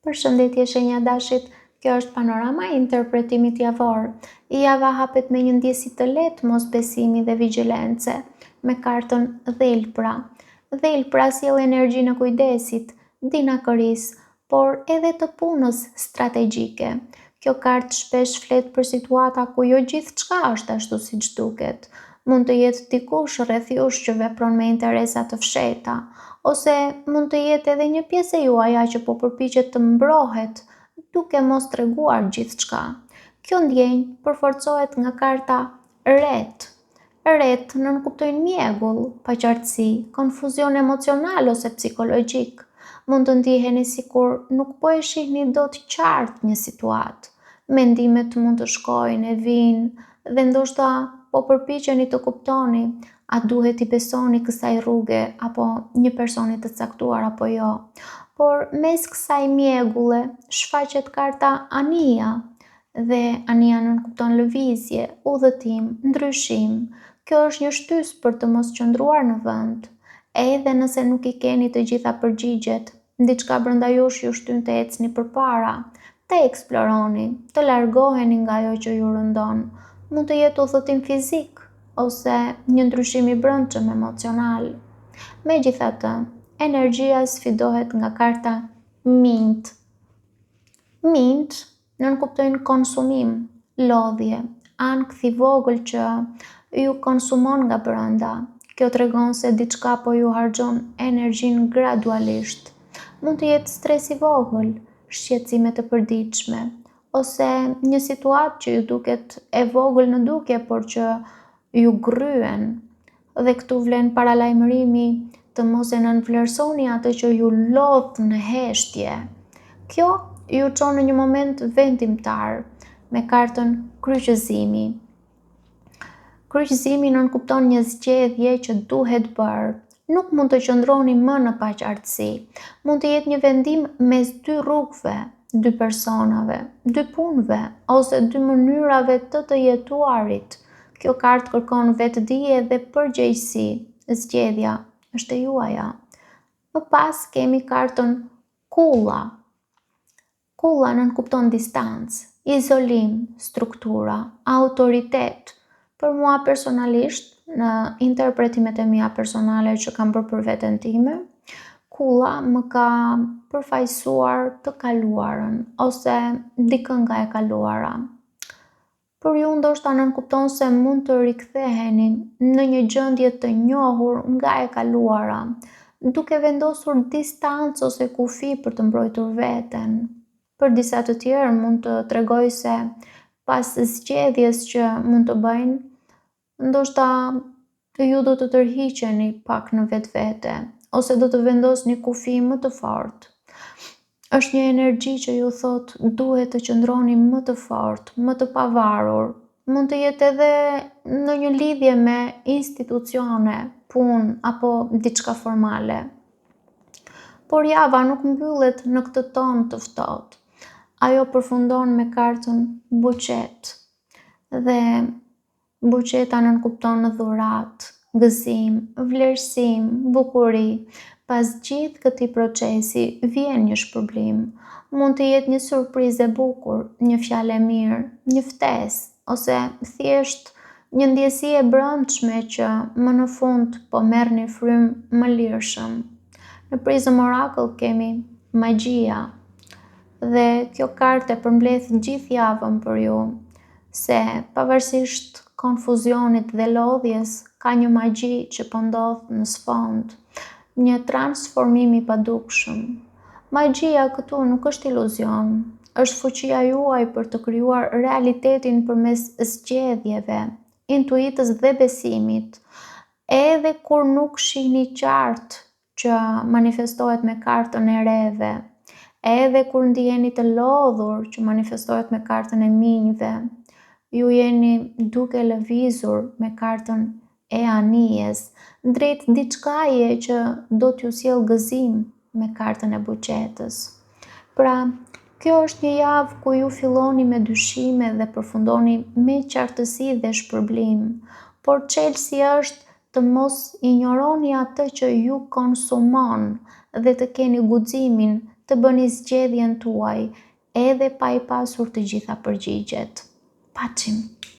Përshëndetje shenja dashit, kjo është panorama e interpretimit javor. Java hapet me një ndjesi të lehtë mosbesimi dhe vigjilence, me kartën dhelpra. Dhelpra sjell energjinë e kujdesit, dinakërisë, por edhe të punës strategjike. Kjo kartë shpesh flet për situata ku jo gjithçka është ashtu siç duket. Mund të jetë dikush rreth jush që vepron me interesa të fshehta, ose mund të jetë edhe një pjesë e juaja që po përpiqet të mbrohet duke mos treguar gjithçka. Kjo ndjenjë përforcohet nga karta Ret. Ret nënkuptojnë mjegull, paqartësi, konfuzion emocional ose psikologjik. Mund të ndiheni sikur nuk po e shihni dot qartë një situatë. Mendimet mund të shkojnë e vinë dhe ndoshta po përpiqeni të kuptoni a duhet i besoni kësaj rruge apo një personi të caktuar apo jo. Por mes kësaj mjegulle shfaqet karta Ania dhe Ania nënkupton lëvizje, udhëtim, ndryshim. Kjo është një shtys për të mos qëndruar në vend. Edhe nëse nuk i keni të gjitha përgjigjet, diçka brenda jush ju shtyn të ecni përpara, të eksploroni, të largoheni nga ajo që ju rëndon. Mund të jetë udhëtim fizik ose një ndryshim i brendshëm emocional. Megjithatë, energjia sfidohet nga karta Mint. Mint nënkuptojnë konsumim, lodhje, ankth i vogël që ju konsumon nga brenda. Kjo tregon se diçka po ju harxhon energjinë gradualisht. Mund të jetë stres i vogël, shqetësime të përditshme, ose një situatë që ju duket e vogël në dukje por që ju gryen. Dhe këtu vlen paralajmërimi të mos e nënvlerësoni atë që ju lodh në heshtje. Kjo ju çon në një moment vendimtar me kartën Kryqëzimi. Kryqëzimi nënkupton një zgjedhje që duhet bërë. Nuk mund të qëndroni më në paqartësi. Mund të jetë një vendim mes dy rrugëve, dy personave, dy punëve ose dy mënyrave të jetuarit. Kjo kartë kërkon vetëdije dhe përgjegjësi. Zgjedhja është e juaja. Më pas kemi kartën Kulla. Kulla nënkupton distancë, izolim, struktura, autoritet. Për mua personalisht, në interpretimet e mia personale që kam bërë për veten time, kulla më ka përfaqësuar të kaluarën ose dikë nga e kaluara. Për ju ndoshta nënkupton se mund të riktheheni në një gjendje të njohur nga e kaluara, duke vendosur distancë ose kufi për të mbrojtur veten. Për disa të tjerë mund të tregoj se pas zgjedhjes që mund të bëjnë, ndoshta ju do të tërhiqeni pak në vetvete, ose do të vendosni kufi më të fortë. Është një energji që ju thot duhet të qëndroni më të fortë, më të pavarur. Mund të jetë edhe në një lidhje me institucione, punë apo diçka formale. Por java nuk mbyllet në këtë ton të ftohtë. Ajo përfundon me kartën Buqet. Dhe buqeta nënkupton dhuratë, gëzim, vlerësim, bukuri. Pas gjithë këtij procesi vjen një shpërblim. Mund të jetë një surprizë e bukur, një fjalë e mirë, një ftesë, ose thjesht një ndjesi e brendshme që më në fund po merr një frymë më lirshëm. Në Prism Oracle kemi magjia. Dhe kjo kartë e përmbledh gjithë javën për ju, se pavarësisht konfuzionit dhe lodhjes, ka një magji që po ndodh në sfond, një transformim i padukshëm. Magjia këtu nuk është iluzion, është fuqia juaj për të krijuar realitetin përmes zgjedhjeve, intuitës dhe besimit. Edhe kur nuk shihni qartë që manifestohet me kartën e reve, edhe kur ndiheni të lodhur që manifestohet me kartën e minjve, ju jeni duke lëvizur me kartën e anijes, drejt diçkaje që do t'ju sjell gëzim me kartën e buqetës. Pra, kjo është një javë ku ju filloni me dyshime dhe përfundoni me qartësi dhe shpërblim, por çelësi është të mos injoroni atë që ju konsumon dhe të keni guximin të bëni zgjedhjen tuaj edhe pa i pasur të gjitha përgjigjet. Paçim.